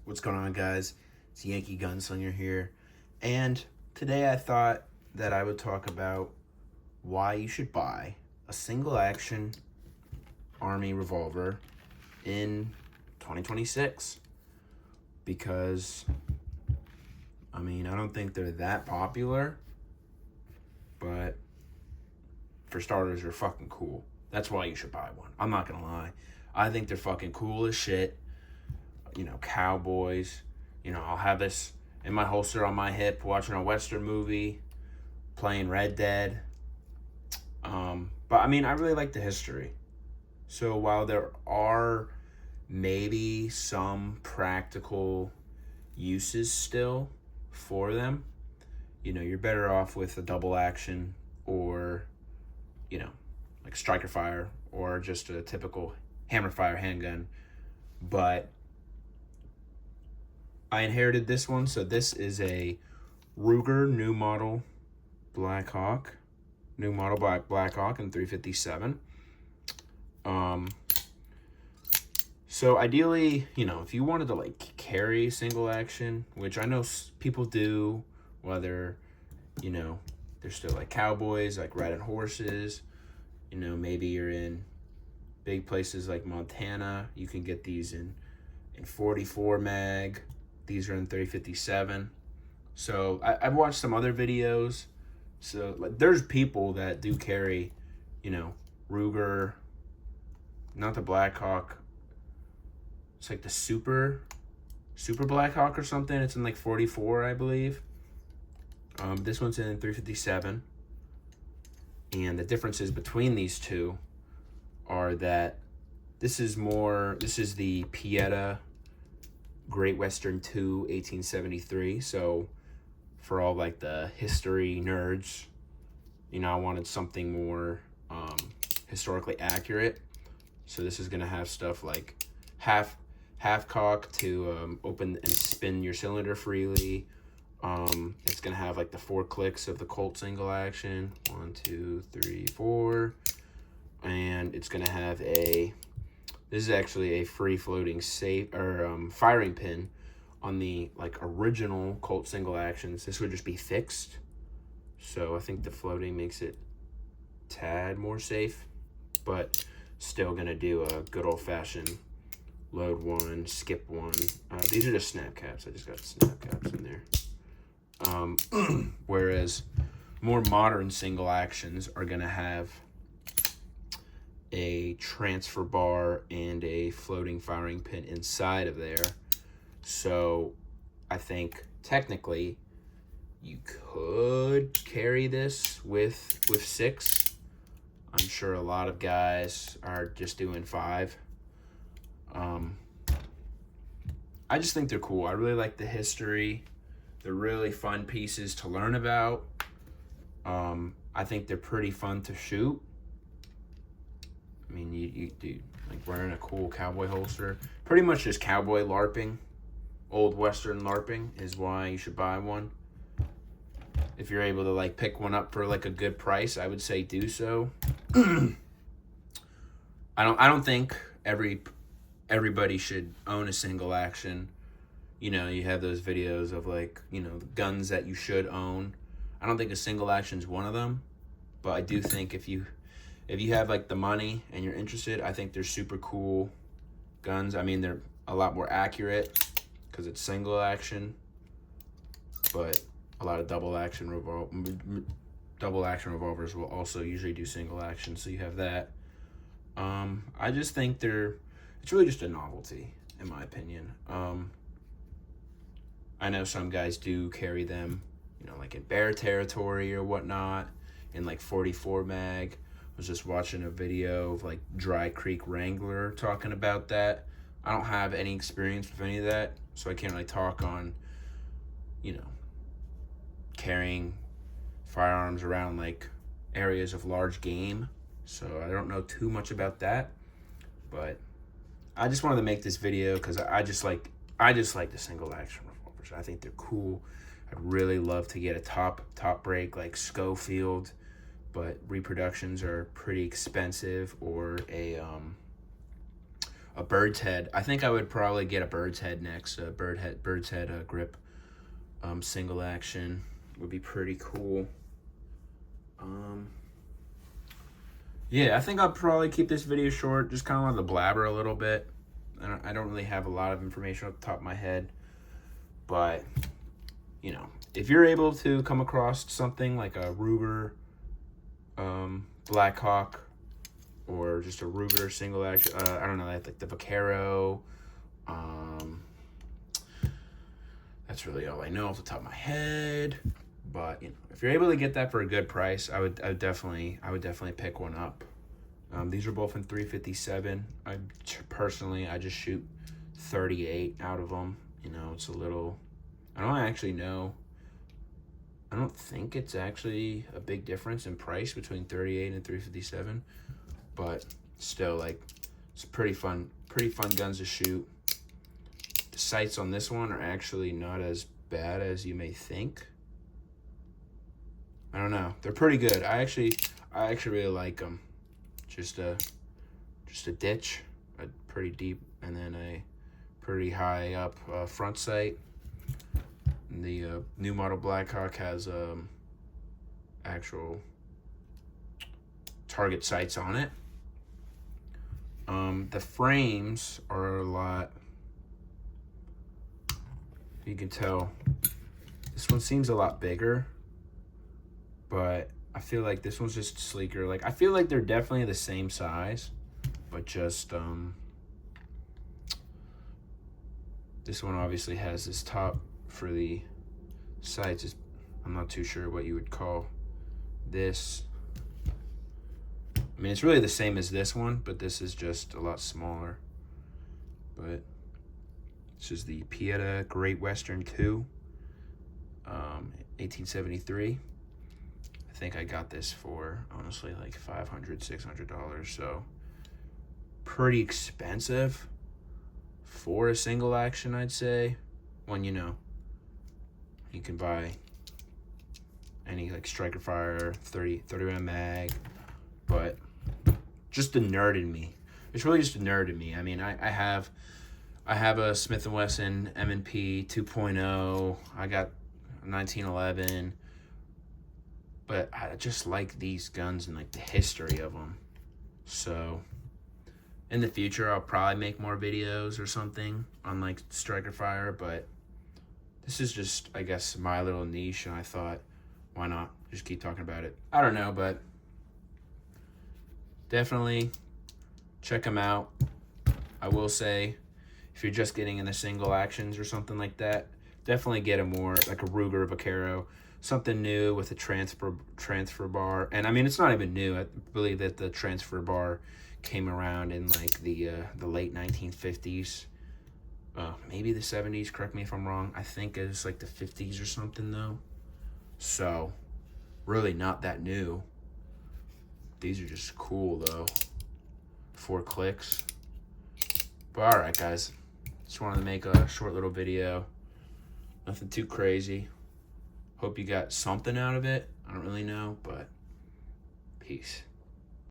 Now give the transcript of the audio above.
What's going on, guys? It's Yankee Gunslinger here, and today I thought that I would talk about why you should buy a single action Army revolver in 2026. Because, I don't think they're that popular, but for starters, they're fucking cool. That's why you should buy one. I'm not gonna lie. I think they're fucking cool as shit. Cowboys. I'll have this in my holster on my hip, watching a Western movie, playing Red Dead. But I really like the history. So while there are maybe some practical uses still for them, you're better off with a double action or, like striker fire or just a typical hammer fire handgun. But I inherited this one, so this is a Ruger new model Blackhawk, new model Blackhawk in 357. So ideally, if you wanted to like carry single action, which I know people do, whether they're still like cowboys, like riding horses, maybe you're in big places like Montana, you can get these in 44 mag. These are in 357. So I've watched some other videos. So like, there's people that do carry, Ruger, not the Blackhawk. It's like the Super Blackhawk or something. It's in like 44, I believe. This one's in 357. And the differences between these two are that this is the Pieta Great Western 2 1873. So for all like the history nerds, I wanted something more historically accurate. So this is gonna have stuff like half cock to open and spin your cylinder freely. It's gonna have like the 4 clicks of the Colt single action, 1, 2, 3, 4, and it's gonna have this is actually a free floating safe or firing pin on the like original Colt single actions. This would just be fixed, so I think the floating makes it tad more safe, but still gonna do a good old fashioned load one, skip one. These are just snap caps. I just got snap caps in there. Whereas more modern single actions are gonna have a transfer bar and a floating firing pin inside of there. So I think technically you could carry this with 6. I'm sure a lot of guys are just doing 5. I just think they're cool. I really like the history. They're really fun pieces to learn about. I think they're pretty fun to shoot. You do like wearing a cool cowboy holster. Pretty much just cowboy LARPing. Old Western LARPing is why you should buy one. If you're able to like pick one up for like a good price, I would say do so. I don't think everybody should own a single action. You have those videos of like, the guns that you should own. I don't think a single action is one of them, but I do think if you have like the money and you're interested, I think they're super cool guns. They're a lot more accurate because it's single action, but a lot of double action revolvers will also usually do single action, so you have that. I just think it's really just a novelty, in my opinion. I know some guys do carry them, like in bear territory or whatnot, in like 44 mag. I was just watching a video of like Dry Creek Wrangler talking about that. I don't have any experience with any of that, so I can't really talk on, carrying firearms around like areas of large game. So I don't know too much about that, but I just wanted to make this video because I just like the single action revolvers. I think they're cool. I'd really love to get a top break like Schofield, but reproductions are pretty expensive, or a a bird's head. I think I would probably get a bird's head next. A bird's head grip single action would be pretty cool. Yeah, I think I'll probably keep this video short. Just kind of wanted to blabber a little bit. I don't really have a lot of information off the top of my head, but you know, if you're able to come across something like a Ruger Blackhawk, or just a Ruger single action, I don't know, like the Vaquero, that's really all I know off the top of my head. But you know, if you're able to get that for a good price, I would definitely pick one up. These are both in 357. I just shoot 38 out of them. You know, it's a little, I don't think it's actually a big difference in price between 38 and 357, but still, like, it's pretty fun guns to shoot. The sights on this one are actually not as bad as you may think. I don't know, they're pretty good. I actually really like them. Just a ditch, a pretty deep, and then a pretty high up front sight. And the new model Blackhawk has actual target sights on it. The frames are a lot, you can tell this one seems a lot bigger, but I feel like this one's just sleeker. Like, I feel like they're definitely the same size, but just this one obviously has this top for the sights. I'm not too sure what you would call this. I mean, it's really the same as this one, but this is just a lot smaller. But this is the Pieta Great Western 2, 1873. I think I got this for, honestly, like $500, $600, so pretty expensive for a single action, I'd say. When, you know, you can buy any like striker fire 30 round mag, but just the nerd in me, it's really just a nerd in me. I mean, I have a Smith & Wesson M&P 2.0. I got a 1911, but I just like these guns and like the history of them. So in the future, I'll probably make more videos or something on like striker fire, but this is just, I guess, my little niche, and I thought, why not just keep talking about it? I don't know, but definitely check them out. I will say, if you're just getting into single actions or something like that, definitely get a more like a Ruger Vaquero, something new with a transfer bar. And I mean, it's not even new. I believe that the transfer bar came around in like the late 1950s, maybe the 70s. Correct me if I'm wrong. I think it's like the 50s or something though. So really not that new. These are just cool though. 4 clicks. But all right, guys. Just wanted to make a short little video. Nothing too crazy. Hope you got something out of it. I don't really know, but peace.